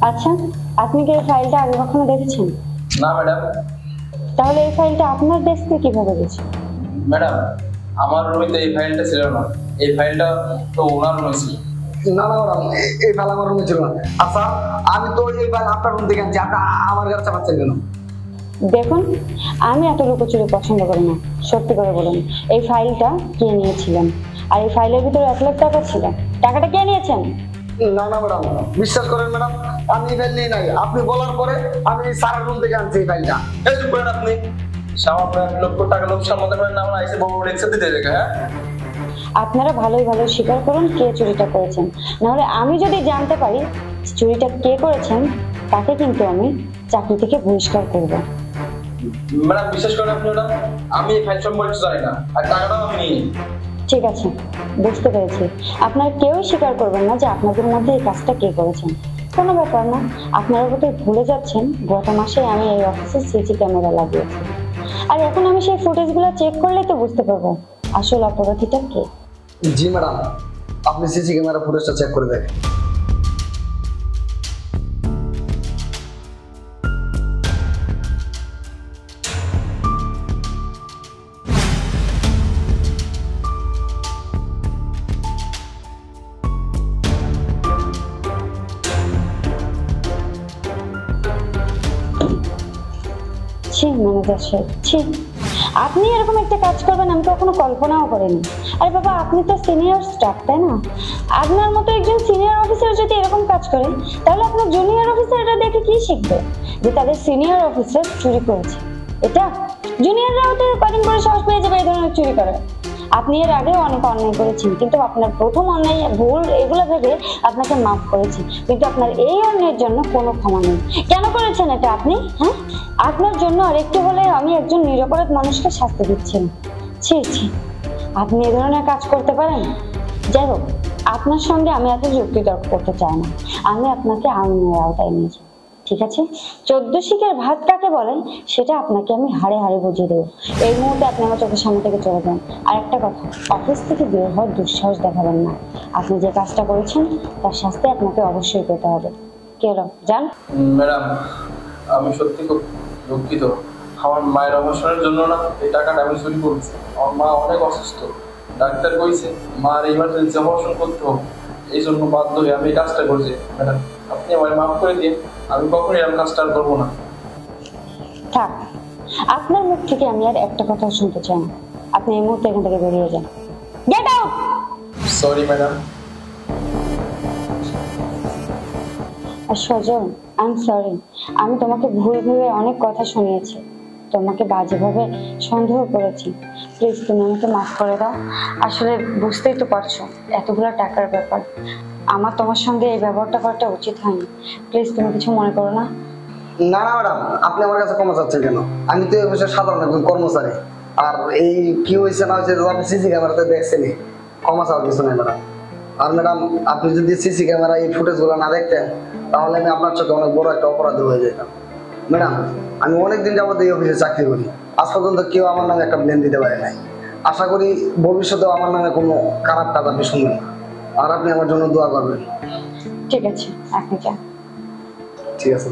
আচ্ছা, আপনি কি এই ফাইলটা আগে কখনো দেখেছেন? না ম্যাডাম। তাহলে এই ফাইলটা আপনার ডেস্কে কিভাবে গেছে? ম্যাডাম, আমার রুমে তো এই ফাইলটা ছিল না, এই ফাইলটা তো ওনার রুমে ছিল। না না ম্যাডাম, এই ফাইল আমার রুমে ছিল না। আচ্ছা, আমি তো এই ফাইল আপনার রুম থেকে আনছি, আপনি আমার কাছে পাচ্ছেন কেন? দেখুন, আমি এত লুকোচুরি পছন্দ করি না। সত্যি করে বলুন, এই ফাইলটা কে নিয়েছিলেন? আর এই ফাইলের ভিতরে 1 লাখ টাকা ছিল, টাকাটা কে নিয়েছেন? না না ম্যাডাম, বিশ্বাস করেন ম্যাডাম, আমি এই ফাইল নিয়ে নাই। আপনি বলার পরে আমি স্যারের রুম থেকে আনছি এই ফাইলটা। এই চুপ করেন আপনি। সামান্য 1 লক্ষ টাকা লোক সামলাতে পারেন না, আমরা এসে বড় বড় এক্সেল দিতে দেখে। হ্যাঁ, আপনারা ভালোই ভালো স্বীকার করুন কে চুরিটা করেছেন, নাহলে আমি যদি জানতে পারি চুরিটা কে করেছেন, তাকে কিন্তু আমি চাকরি থেকে বহিষ্কার করব। ম্যাডাম বিশ্বাস করেন আপনি ওটা, আমি এই ফাইল সম্পর্কে কিছু জানি না, আর টাকাটাও আমি নিই। ঠিক আছে, বুঝতে পেরেছি। আপনারা কেউই স্বীকার করবেন না যে আপনাদের মধ্যে এই কাজটা কে করেছেন। কোনো ব্যাপার না, আপনারা বোধহয় ভুলে যাচ্ছেন গত মাসে আমি এই অফিসে সিসি ক্যামেরা লাগিয়েছি। আর এখন আমি সেই ফুটেজগুলো চেক করলেই তো বুঝতে পারবো আসল অপরাধীটা কে। জি ম্যাডাম, আপনি সিসি ক্যামেরা ফুটেজটা চেক করে দেখেন। ছি ম্যানেজার সাহেব, ছি, আপনি এরকম একটা কাজ করবেন আমি কখনো কল্পনাও করিনি। আরে বাবা, আপনি তো সিনিয়র স্টাফ, তাই না? আপনার মতো একজন সিনিয়র অফিসার যদি এরকম কাজ করে, তাহলে আপনার জুনিয়র অফিসার এটা দেখে কি শিখবে? যে তাদের সিনিয়র অফিসার চুরি করেছে, এটা জুনিয়ররাও তো কদিন পরে সাহস পেয়ে যাবে এই ধরনের চুরি করে। আপনি এর আগেও অনেক অন্যায় করেছেন, কিন্তু আপনার প্রথম অন্যায় ভুল এগুলো ভেবে আপনাকে মাফ করেছি, কিন্তু আপনার এই অন্যায়ের জন্য কোনো ক্ষমা নেই। কেন করেছেন এটা আপনি? হ্যাঁ, আপনার জন্য আর একটু হলে আমি একজন নিরপরাধ মানুষকে শাস্তি দিচ্ছি। ছি ছি, আপনি এ ধরনের কাজ করতে পারেন? যাই হোক, আপনার সঙ্গে আমি এত যুক্তি তর্ক করতে চাই না, আমি আপনাকে আইনের আওতায় নিয়েছি। ঠিক আছে, 14 শিখের ভাত কাকে বলেন সেটা আপনাকে আমি হাড়ে হাড়ে বুঝিয়ে দেবো। এই মুহূর্তে আপনি আমার চোখের সামনে থেকে চলে যান। আর একটা কথা, অফিস থেকে বের হওয়ার দুঃসাহস দেখাবেন না। আপনি যে কাজটা করেছেন তার শাস্তি আপনাকে অবশ্যই পেতে হবে। কে হলো, যান। ম্যাডাম, আমি সত্যি খুব দুঃখিত। আমার মায়ের অপারেশনের জন্য না এই টাকাটা আমি চুরি করেছি। আমার মা অনেক অসুস্থ, ডাক্তার কইছে মার ইমার্জেন্সি অপারেশন করতে হবে, এই জন্য বাধ্য হয়ে আমি এই কাজটা করেছি। ম্যাডাম, আপনি আমার মাফ করে দিন, আমি কখনোই এরকম কাজটা আর করবো না। থাক, আপনার মুখ থেকে আমি আর একটা কথা শুনতে চাই না। আপনি এই মুহূর্তে এখান থেকে বেরিয়ে যান। Get out. Sorry madam. আর সজল, আই এম সরি, আমি তোমাকে ভুল ভেবে অনেক কথা শুনিয়েছি, তোমাকে বাজেভাবে সন্দেহ করেছি। প্লিজ তুমি আমাকে মাফ করে দাও। আসলে বুঝতেই তো পারছো এতগুলো টাকার ব্যাপার, আমার তোমার সঙ্গে এই ব্যবহারটা করাটা উচিত হয়নি। প্লিজ তুমি কিছু মনে করো না। না না ম্যাডাম, আপনি আমার কাছে ক্ষমা চাচ্ছেন কেন? আমি তো এই অফিসের সাধারণ একজন কর্মচারী। আর এই কি হয়েছে না হয়েছে আপনি সিসি ক্যামেরাতে দেখছেনই, ক্ষমা চাওয়ার কিছু নেই ম্যাডাম। আর ম্যাডাম, আপনি যদি সিসি ক্যামেরা এই ফুটেজগুলো না দেখতেন, তাহলে আমি আপনার চোখে অনেক বড় একটা অপরাধী হয়ে যেতাম। ম্যাডাম, আমি অনেকদিন যাবত এই অফিসে চাকরি করি, আজ পর্যন্ত কেউ আমার নামে একটা ব্লেম দিতে পারে নাই। আশা করি ভবিষ্যতেও আমার নামে কোনো খারাপ কাজ আপনি শুনবেন না। আর আপনি আমার জন্য দোয়া করবেন। ঠিক আছে, আপনি যান। ঠিক আছে।